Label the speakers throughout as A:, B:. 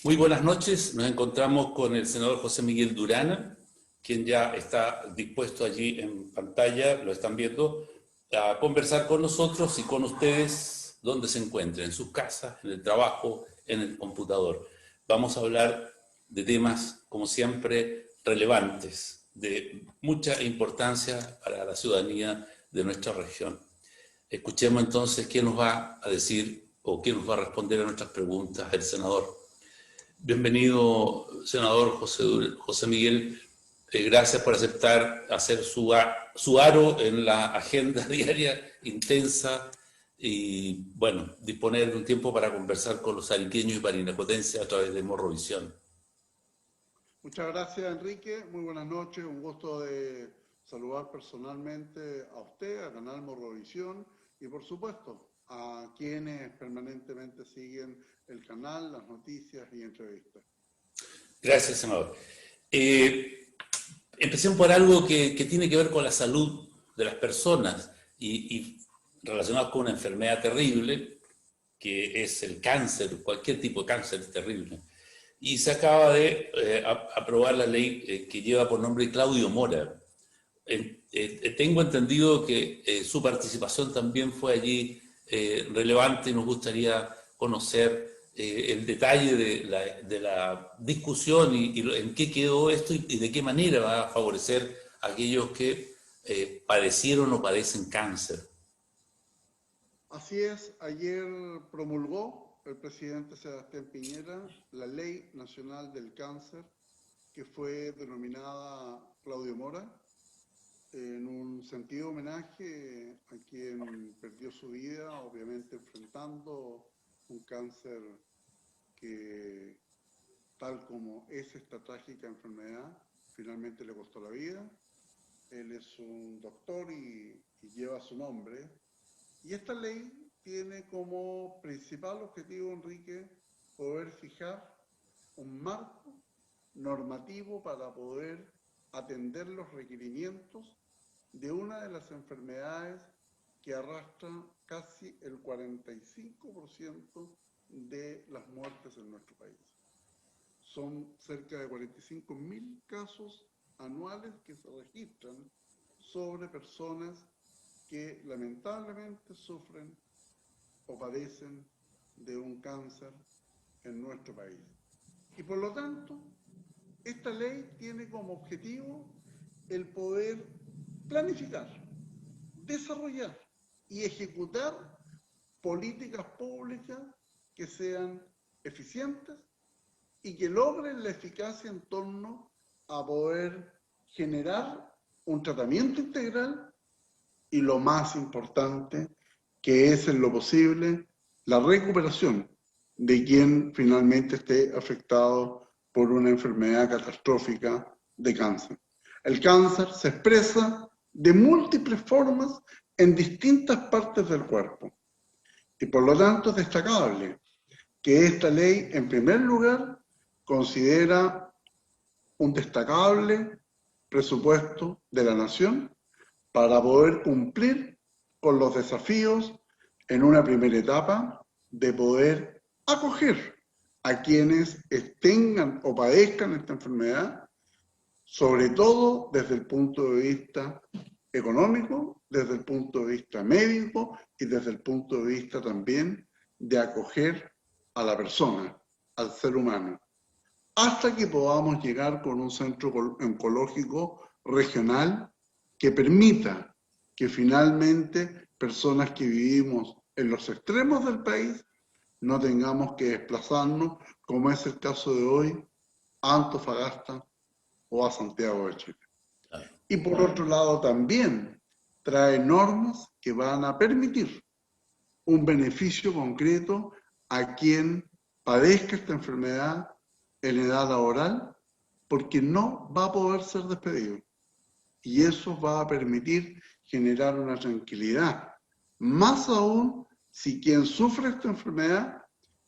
A: Muy buenas noches, nos encontramos con el senador José Miguel Durana, quien ya está dispuesto allí en pantalla, lo están viendo, a conversar con nosotros y con ustedes donde se encuentren, en sus casas, en el trabajo, en el computador. Vamos a hablar de temas, como siempre, relevantes, de mucha importancia para la ciudadanía de nuestra región. Escuchemos entonces qué nos va a decir o qué nos va a responder a nuestras preguntas el senador. Bienvenido, senador José Miguel. Gracias por aceptar hacer su aro en la agenda diaria intensa y, bueno, disponer de un tiempo para conversar con los ariqueños y parinacotenses a través de Morrovisión.
B: Muchas gracias, Enrique. Muy buenas noches. Un gusto de saludar personalmente a usted, a Canal Morrovisión y, por supuesto, a quienes permanentemente siguen el canal, las noticias y entrevistas.
A: Gracias, senador. Empecemos por algo que tiene que ver con la salud de las personas y relacionado con una enfermedad terrible, que es el cáncer. Cualquier tipo de cáncer es terrible. Y se acaba de aprobar la ley que lleva por nombre Claudio Mora. Tengo entendido que su participación también fue allí relevante y nos gustaría conocer el detalle de la discusión y en qué quedó esto y de qué manera va a favorecer a aquellos que padecieron o padecen cáncer.
B: Así es, ayer promulgó el presidente Sebastián Piñera la Ley Nacional del Cáncer, que fue denominada Claudio Mora, en un sentido homenaje a quien perdió su vida, obviamente enfrentando un cáncer que, tal como es esta trágica enfermedad, finalmente le costó la vida. Él es un doctor y lleva su nombre. Y esta ley tiene como principal objetivo, Enrique, poder fijar un marco normativo para poder atender los requerimientos de una de las enfermedades que arrastra casi el 45% de las muertes en nuestro país. Son cerca de 45.000 casos anuales que se registran sobre personas que lamentablemente sufren o padecen de un cáncer en nuestro país. Y por lo tanto, esta ley tiene como objetivo el poder planificar, desarrollar y ejecutar políticas públicas que sean eficientes y que logren la eficacia en torno a poder generar un tratamiento integral y, lo más importante, que es en lo posible la recuperación de quien finalmente esté afectado por una enfermedad catastrófica de cáncer. El cáncer se expresa de múltiples formas en distintas partes del cuerpo y por lo tanto es destacable que esta ley, en primer lugar, considera un destacable presupuesto de la nación para poder cumplir con los desafíos en una primera etapa de poder acoger a quienes tengan o padezcan esta enfermedad, sobre todo desde el punto de vista económico, desde el punto de vista médico y desde el punto de vista también de acoger a la persona, al ser humano, hasta que podamos llegar con un centro oncológico regional que permita que finalmente personas que vivimos en los extremos del país no tengamos que desplazarnos, como es el caso de hoy, a Antofagasta o a Santiago de Chile. Y por otro lado también trae normas que van a permitir un beneficio concreto a quien padezca esta enfermedad en edad laboral, porque no va a poder ser despedido. Y eso va a permitir generar una tranquilidad, más aún si quien sufre esta enfermedad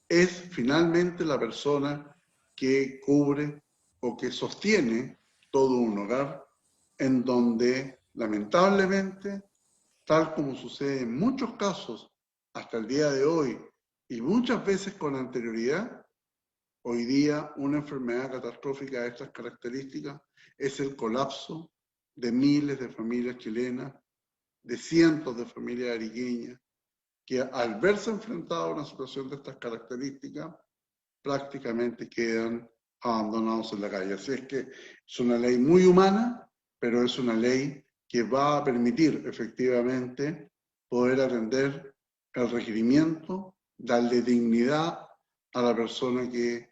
B: es finalmente la persona que cubre o que sostiene todo un hogar, en donde lamentablemente, tal como sucede en muchos casos hasta el día de hoy y muchas veces con anterioridad, Hoy día una enfermedad catastrófica de estas características es el colapso de miles de familias chilenas, de cientos de familias ariqueñas, que al verse enfrentadas a una situación de estas características, prácticamente quedan abandonados en la calle. Así es que es una ley muy humana, pero es una ley que va a permitir efectivamente poder atender el requerimiento, darle dignidad a la persona que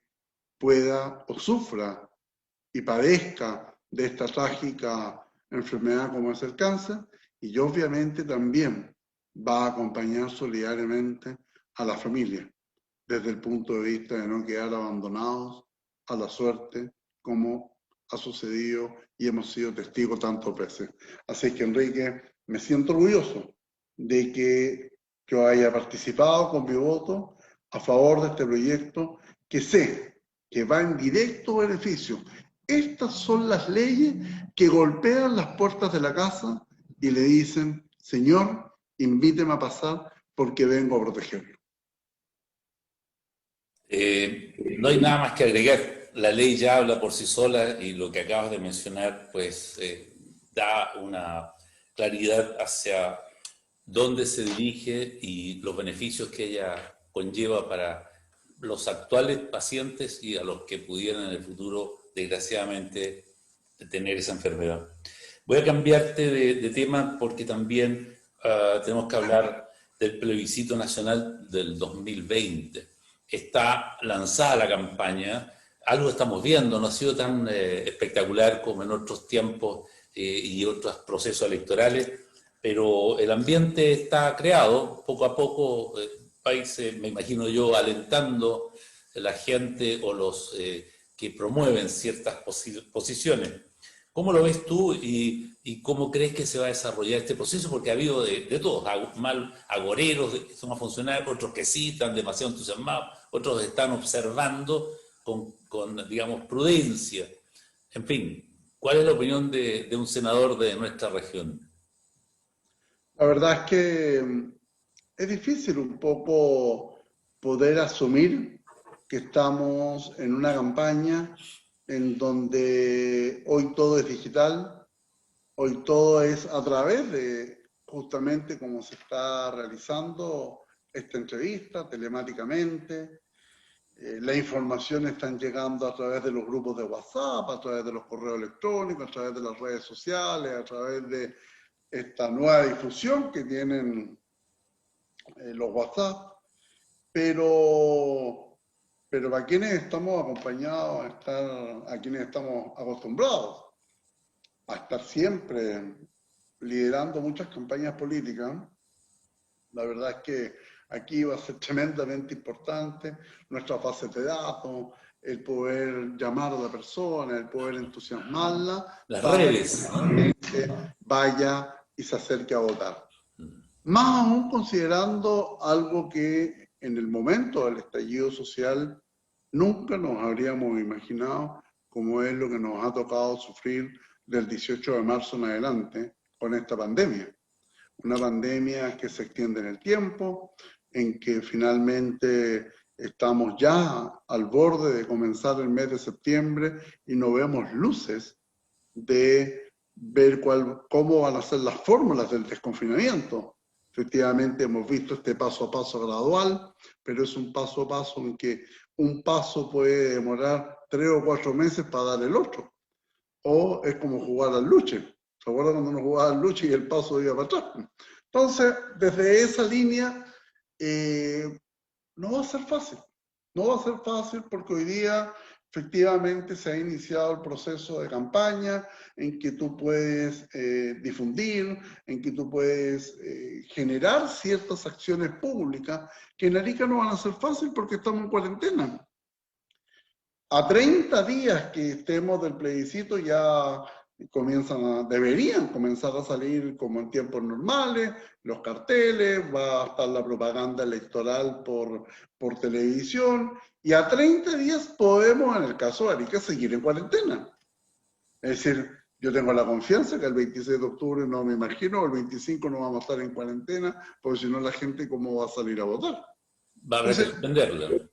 B: pueda o sufra y padezca de esta trágica enfermedad como es el cáncer, y obviamente también va a acompañar solidariamente a la familia, desde el punto de vista de no quedar abandonados a la suerte como ha sucedido y hemos sido testigos tantas veces. Así que, Enrique, me siento orgulloso de que yo haya participado con mi voto a favor de este proyecto que sé que va en directo beneficio. Estas son las leyes que golpean las puertas de la casa y le dicen, señor, invíteme a pasar porque vengo a protegerlo.
A: No hay nada más que agregar. La ley ya habla por sí sola y lo que acabas de mencionar, pues, da una claridad hacia dónde se dirige y los beneficios que ella conlleva para los actuales pacientes y a los que pudieran en el futuro, desgraciadamente, tener esa enfermedad. Voy a cambiarte de tema porque también tenemos que hablar del plebiscito nacional del 2020. Está lanzada la campaña, algo estamos viendo, no ha sido tan espectacular como en otros tiempos y otros procesos electorales, pero el ambiente está creado poco a poco, país, me imagino yo, alentando a la gente o los que promueven ciertas posiciones. ¿Cómo lo ves tú y cómo crees que se va a desarrollar este proceso? Porque ha habido de todos, mal agoreros que son a funcionar, otros que sí están demasiado entusiasmados, otros están observando con digamos, prudencia. En fin, ¿cuál es la opinión de un senador de nuestra región?
B: La verdad es que es difícil un poco poder asumir que estamos en una campaña en donde hoy todo es digital, hoy todo es a través de justamente cómo se está realizando esta entrevista telemáticamente. La información está llegando a través de los grupos de WhatsApp, a través de los correos electrónicos, a través de las redes sociales, a través de esta nueva difusión que tienen los WhatsApp, pero a quienes estamos acompañados, a quienes estamos acostumbrados a estar siempre liderando muchas campañas políticas, la verdad es que aquí va a ser tremendamente importante nuestra base de datos, el poder llamar a la persona, el poder entusiasmarla
A: Las
B: para que
A: redes.
B: realmente vaya y se acerque a votar. Más aún considerando algo que en el momento del estallido social nunca nos habríamos imaginado, como es lo que nos ha tocado sufrir del 18 de marzo en adelante con esta pandemia. Una pandemia que se extiende en el tiempo, en que finalmente estamos ya al borde de comenzar el mes de septiembre y no vemos luces de ver cómo van a ser las fórmulas del desconfinamiento. Efectivamente hemos visto este paso a paso gradual, pero es un paso a paso en que un paso puede demorar 3 o 4 meses para dar el otro. O es como jugar al luche. ¿Se acuerdan cuando uno jugaba al luche y el paso iba para atrás? Entonces, desde esa línea, no va a ser fácil. No va a ser fácil porque hoy día efectivamente se ha iniciado el proceso de campaña en que tú puedes difundir, en que tú puedes generar ciertas acciones públicas que en Arica no van a ser fácil porque estamos en cuarentena. A 30 días que estemos del plebiscito ya deberían comenzar a salir como en tiempos normales, los carteles, va a estar la propaganda electoral por televisión, y a 30 días podemos, en el caso de Arica, seguir en cuarentena. Es decir, yo tengo la confianza que el 26 de octubre no me imagino, el 25 no vamos a estar en cuarentena, porque si no la gente cómo va a salir a votar.
A: Va a haber que
B: Entonces,
A: suspenderla.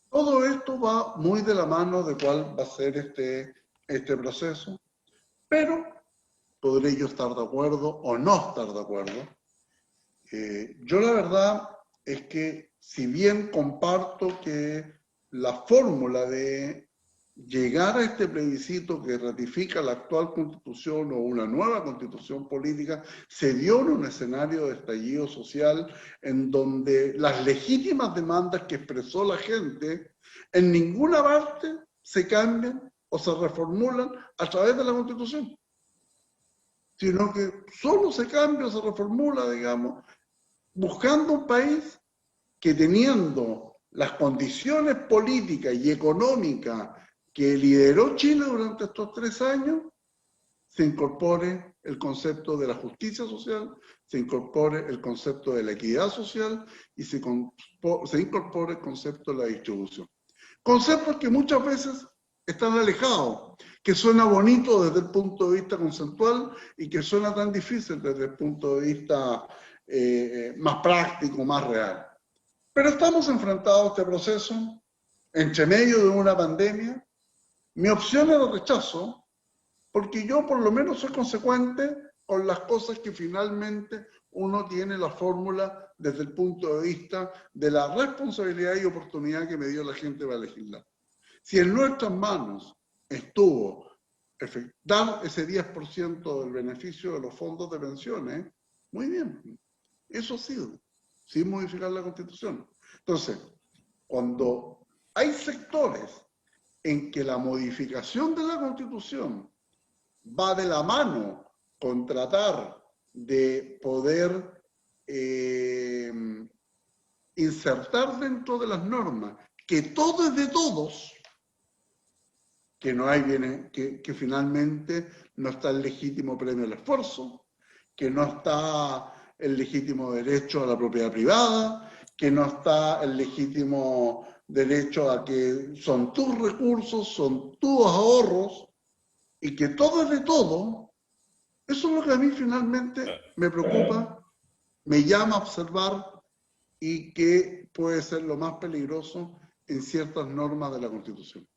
B: Todo esto va muy de la mano de cuál va a ser este proceso, pero podré yo estar de acuerdo o no estar de acuerdo. Yo la verdad es que si bien comparto que la fórmula de llegar a este plebiscito que ratifica la actual constitución o una nueva constitución política se dio en un escenario de estallido social en donde las legítimas demandas que expresó la gente en ninguna parte se cambian o se reformulan a través de la constitución, sino que solo se cambia o se reformula, digamos, buscando un país que teniendo las condiciones políticas y económicas que lideró Chile durante estos 3 años, se incorpore el concepto de la justicia social, se incorpore el concepto de la equidad social y se incorpore el concepto de la distribución. Conceptos que muchas veces están alejados, que suena bonito desde el punto de vista conceptual y que suena tan difícil desde el punto de vista más práctico, más real. Pero estamos enfrentados a este proceso entre medio de una pandemia. Mi opción era rechazo, porque yo por lo menos soy consecuente con las cosas que finalmente uno tiene la fórmula desde el punto de vista de la responsabilidad y oportunidad que me dio la gente para legislar. Si en nuestras manos estuvo dar ese 10% del beneficio de los fondos de pensiones, muy bien, eso ha sido, sin modificar la Constitución. Entonces, cuando hay sectores en que la modificación de la Constitución va de la mano con tratar de poder insertar dentro de las normas que todo es de todos, que no hay que finalmente no está el legítimo premio al esfuerzo, que no está el legítimo derecho a la propiedad privada, que no está el legítimo derecho a que son tus recursos, son tus ahorros, y que todo es de todo. Eso es lo que a mí finalmente me preocupa, me llama a observar y que puede ser lo más peligroso en ciertas normas de la Constitución.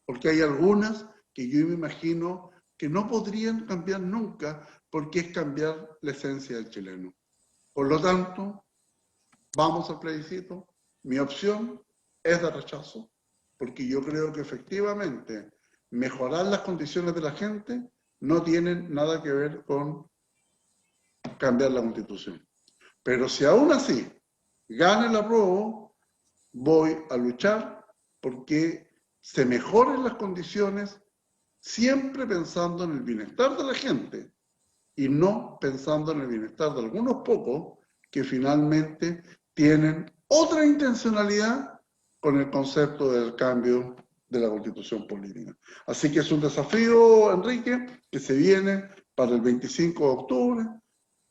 B: Porque hay algunas que yo me imagino que no podrían cambiar nunca porque es cambiar la esencia del chileno. Por lo tanto, vamos al plebiscito. Mi opción es de rechazo, porque yo creo que efectivamente mejorar las condiciones de la gente no tienen nada que ver con cambiar la Constitución. Pero si aún así gana el apruebo, voy a luchar porque se mejoren las condiciones siempre pensando en el bienestar de la gente y no pensando en el bienestar de algunos pocos que finalmente tienen otra intencionalidad con el concepto del cambio de la Constitución política. Así que es un desafío, Enrique, que se viene para el 25 de octubre.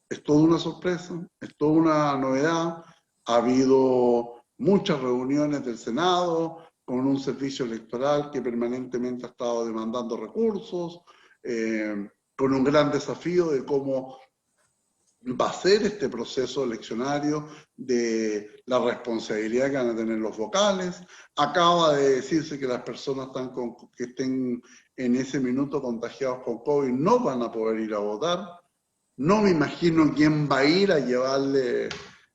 B: Es toda una sorpresa, es toda una novedad. Ha habido muchas reuniones del Senado con un servicio electoral que permanentemente ha estado demandando recursos, con un gran desafío de cómo va a ser este proceso eleccionario, de la responsabilidad que van a tener los vocales. Acaba de decirse que las personas que estén en ese minuto contagiados con COVID no van a poder ir a votar. No me imagino quién va a ir a llevarle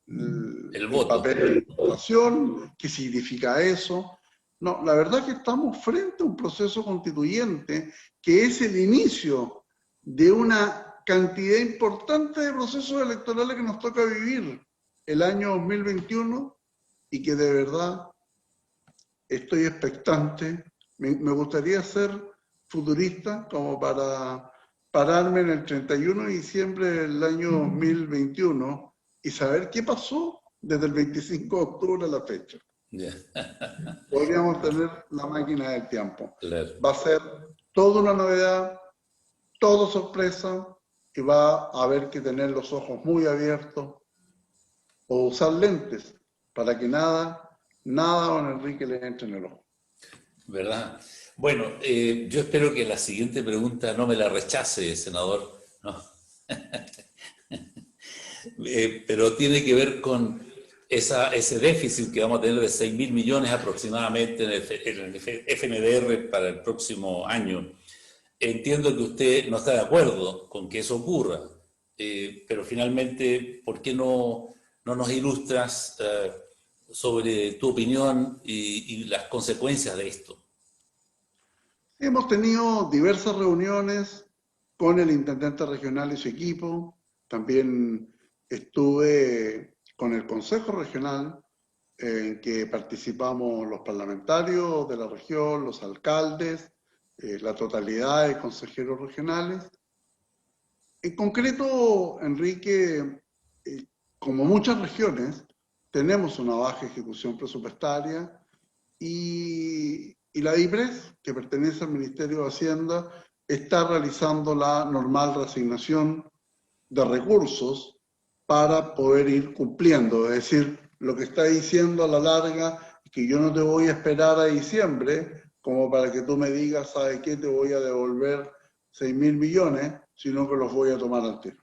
B: el papel de votación, qué significa eso. No, la verdad es que estamos frente a un proceso constituyente que es el inicio de una cantidad importante de procesos electorales que nos toca vivir el año 2021 y que de verdad estoy expectante. Me gustaría ser futurista como para pararme en el 31 de diciembre del año 2021 y saber qué pasó desde el 25 de octubre a la fecha.
A: Yeah.
B: Podríamos tener la máquina del tiempo.
A: Claro.
B: Va a ser toda una novedad, todo sorpresa, y va a haber que tener los ojos muy abiertos o usar lentes para que nada a don Enrique le entre en el ojo.
A: ¿Verdad? Bueno, yo espero que la siguiente pregunta no me la rechace, senador, ¿no? Pero tiene que ver con ese déficit que vamos a tener de 6.000 millones aproximadamente en el FNDR para el próximo año. Entiendo que usted no está de acuerdo con que eso ocurra, pero finalmente, ¿por qué no nos ilustras sobre tu opinión y las consecuencias de esto?
B: Hemos tenido diversas reuniones con el intendente regional y su equipo. También estuve con el Consejo Regional, en que participamos los parlamentarios de la región, los alcaldes, la totalidad de consejeros regionales. En concreto, Enrique, como muchas regiones, tenemos una baja ejecución presupuestaria y la DIPRES, que pertenece al Ministerio de Hacienda, está realizando la normal reasignación de recursos para poder ir cumpliendo. Es decir, lo que está diciendo a la larga es que yo no te voy a esperar a diciembre como para que tú me digas, ¿sabes qué? Te voy a devolver 6.000 millones, sino que los voy a tomar al tiro.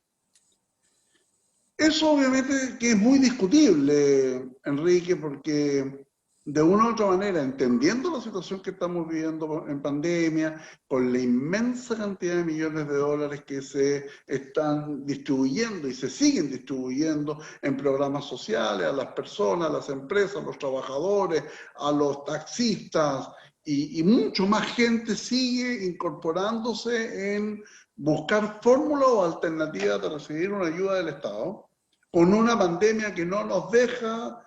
B: Eso obviamente que es muy discutible, Enrique, porque de una u otra manera, entendiendo la situación que estamos viviendo en pandemia, con la inmensa cantidad de millones de dólares que se están distribuyendo y se siguen distribuyendo en programas sociales, a las personas, a las empresas, a los trabajadores, a los taxistas, y mucho más gente sigue incorporándose en buscar fórmulas o alternativas de recibir una ayuda del Estado, con una pandemia que no nos deja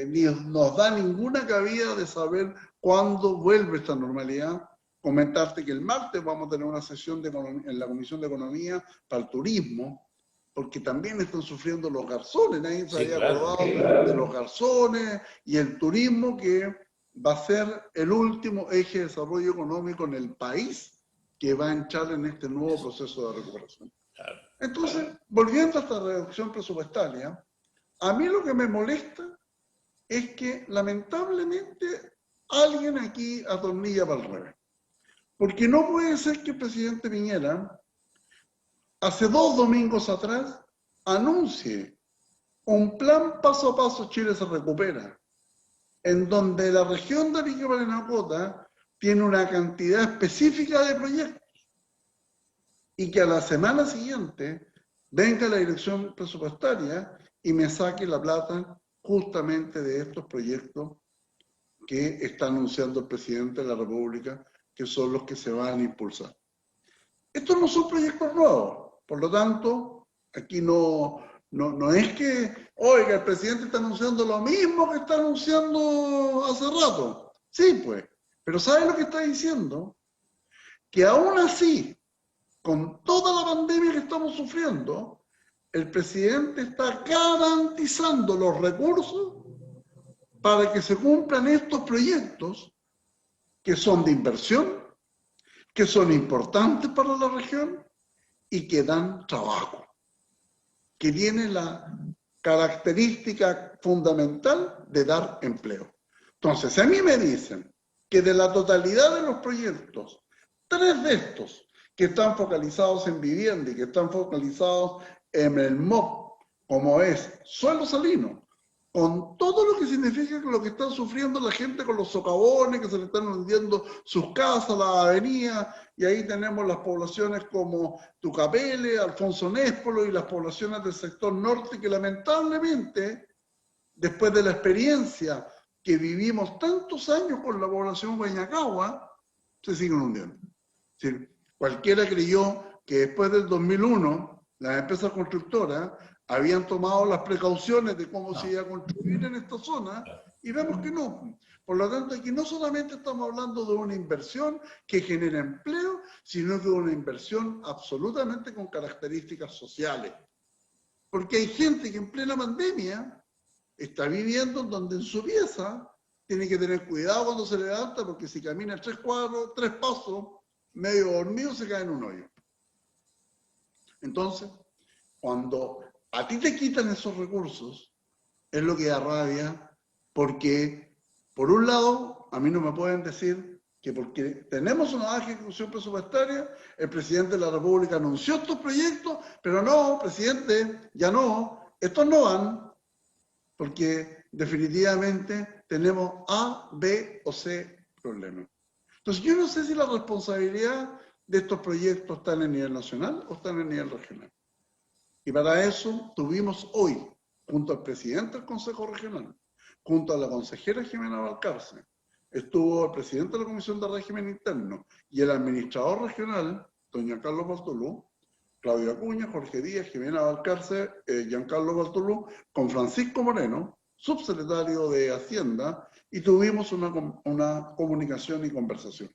B: ni nos da ninguna cabida de saber cuándo vuelve esta normalidad. Comentarte que el martes vamos a tener una sesión en la Comisión de Economía para el turismo, porque también están sufriendo los garzones, nadie se había acordado de los garzones y el turismo, que va a ser el último eje de desarrollo económico en el país que va a entrar en este nuevo proceso de recuperación. Entonces, volviendo a esta reducción presupuestaria, a mí lo que me molesta es que lamentablemente alguien aquí atornilla para el revés. Porque no puede ser que el presidente Piñera, hace 2 domingos atrás, anuncie un plan paso a paso Chile se recupera, en donde la región de Arica Parinacota tiene una cantidad específica de proyectos, y que a la semana siguiente venga la dirección presupuestaria y me saque la plata justamente de estos proyectos que está anunciando el presidente de la República, que son los que se van a impulsar. Estos no son proyectos nuevos, por lo tanto, aquí no es que, oiga, el presidente está anunciando lo mismo que está anunciando hace rato. Sí, pues, pero ¿sabe lo que está diciendo? Que aún así, con toda la pandemia que estamos sufriendo, el presidente está garantizando los recursos para que se cumplan estos proyectos que son de inversión, que son importantes para la región y que dan trabajo, que tiene la característica fundamental de dar empleo. Entonces, si a mí me dicen que de la totalidad de los proyectos, 3 de estos que están focalizados en vivienda y que están focalizados en el MOP, como es suelo salino, con todo lo que significa lo que está sufriendo la gente con los socavones, que se le están hundiendo sus casas, las avenidas, y ahí tenemos las poblaciones como Tucapele, Alfonso Néspolo y las poblaciones del sector norte que lamentablemente, después de la experiencia que vivimos tantos años con la población Guañacagua, se siguen hundiendo. Es decir, cualquiera creyó que después del 2001 las empresas constructoras habían tomado las precauciones de cómo se iba a construir en esta zona, y vemos que no. Por lo tanto, aquí no solamente estamos hablando de una inversión que genera empleo, sino de una inversión absolutamente con características sociales. Porque hay gente que en plena pandemia está viviendo donde en su pieza tiene que tener cuidado cuando se levanta, porque si camina 3 cuadros, 3 pasos, medio dormido, se cae en un hoyo. Entonces, cuando a ti te quitan esos recursos, es lo que da rabia, porque, por un lado, a mí no me pueden decir que porque tenemos una baja ejecución presupuestaria, el presidente de la República anunció estos proyectos, pero no, presidente, ya no, estos no van. porque definitivamente tenemos A, B o C problemas. Entonces yo no sé si la responsabilidad de estos proyectos está en el nivel nacional o está en el nivel regional. Y para eso tuvimos hoy, junto al presidente del Consejo Regional, junto a la consejera Jimena Valcarce, estuvo el presidente de la Comisión de Régimen Interno y el administrador regional, doña Carlos Bartolú, Claudio Acuña, Jorge Díaz, Jimena Valcarce, Giancarlo Bartolú, con Francisco Moreno, subsecretario de Hacienda, y tuvimos una comunicación y conversación,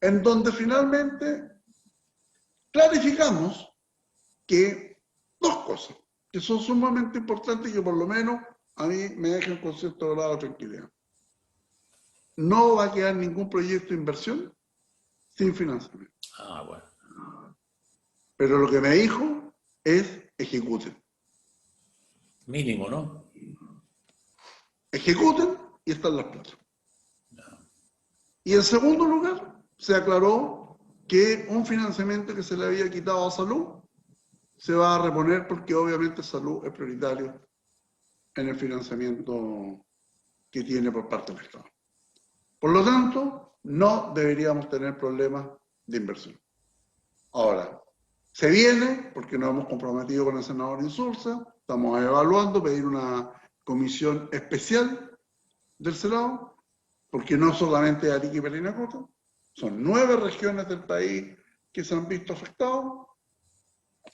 B: en donde finalmente clarificamos que dos cosas que son sumamente importantes y que por lo menos a mí me dejan con cierto grado de tranquilidad. No va a quedar ningún proyecto de inversión sin financiamiento.
A: Ah, bueno.
B: Pero lo que me dijo es ejecuten.
A: Mínimo, ¿no?
B: Ejecuten y están las plazas. Y en segundo lugar, se aclaró que un financiamiento que se le había quitado a salud se va a reponer porque obviamente salud es prioritario en el financiamiento que tiene por parte del Estado. Por lo tanto, no deberíamos tener problemas de inversión. Ahora, se viene, porque nos hemos comprometido con el senador Insulza, estamos evaluando pedir una comisión especial del Senado, porque no solamente Arica y Parinacota, son 9 regiones del país que se han visto afectadas,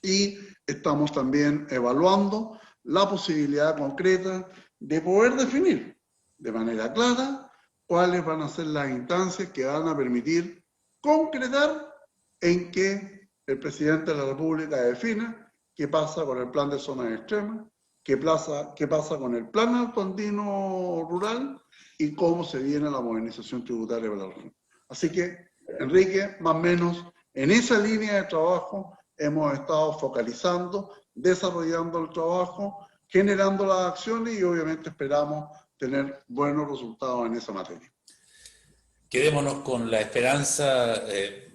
B: y estamos también evaluando la posibilidad concreta de poder definir de manera clara cuáles van a ser las instancias que van a permitir concretar en que el presidente de la República defina qué pasa con el plan de zonas extremas, qué pasa con el plan alto andino rural y cómo se viene la modernización tributaria para la región. Así que, Enrique, más o menos en esa línea de trabajo hemos estado focalizando, desarrollando el trabajo, generando las acciones y obviamente esperamos tener buenos resultados en esa materia.
A: Quedémonos con la esperanza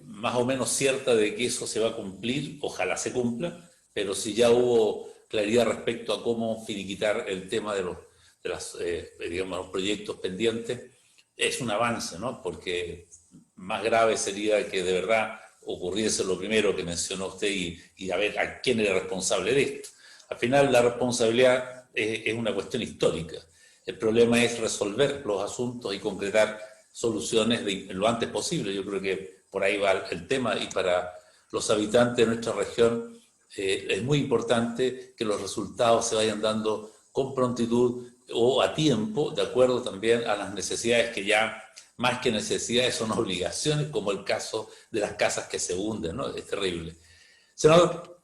A: más o menos cierta de que eso se va a cumplir, ojalá se cumpla, pero si ya hubo claridad respecto a cómo finiquitar el tema de los proyectos pendientes, es un avance, ¿no? Porque más grave sería que de verdad ocurriese lo primero que mencionó usted y a ver a quién era responsable de esto. Al final la responsabilidad es una cuestión histórica. El problema es resolver los asuntos y concretar soluciones lo antes posible. Yo creo que por ahí va el tema y para los habitantes de nuestra región es muy importante que los resultados se vayan dando con prontitud o a tiempo, de acuerdo también a las necesidades que ya, más que necesidades, son obligaciones, como el caso de las casas que se hunden, ¿no? Es terrible. Senador,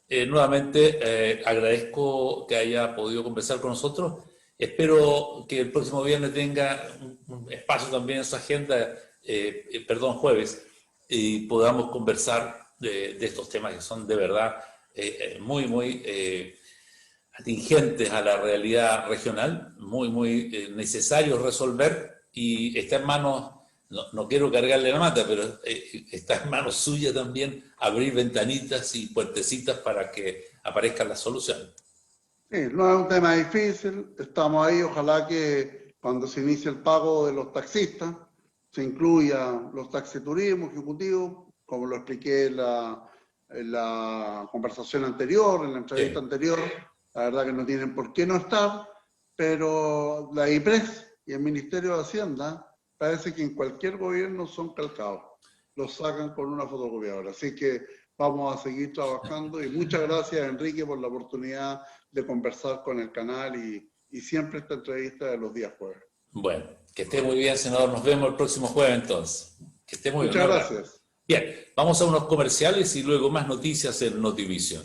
A: nuevamente agradezco que haya podido conversar con nosotros. Espero que el próximo viernes tenga un espacio también en su agenda, jueves, y podamos conversar de estos temas que son de verdad muy, muy atingentes a la realidad regional, muy, muy necesarios resolver, y está en manos, no quiero cargarle la mata, pero está en manos suyas también abrir ventanitas y puertecitas para que aparezcan las soluciones.
B: Sí, no es un tema difícil, estamos ahí, ojalá que cuando se inicie el pago de los taxistas se incluya los taxiturismos ejecutivos, como lo expliqué en la conversación anterior, en la entrevista anterior. La verdad que no tienen por qué no estar, pero la IPRES y el Ministerio de Hacienda parece que en cualquier gobierno son calcados, los sacan con una fotocopiadora. Así que vamos a seguir trabajando y muchas gracias, Enrique, por la oportunidad de conversar con el canal y siempre esta entrevista de los días jueves.
A: Bueno, que esté muy bien, senador. Nos vemos el próximo jueves entonces. Que esté muy bien.
B: Muchas gracias.
A: Bien, vamos a unos comerciales y luego más noticias en Notivisión.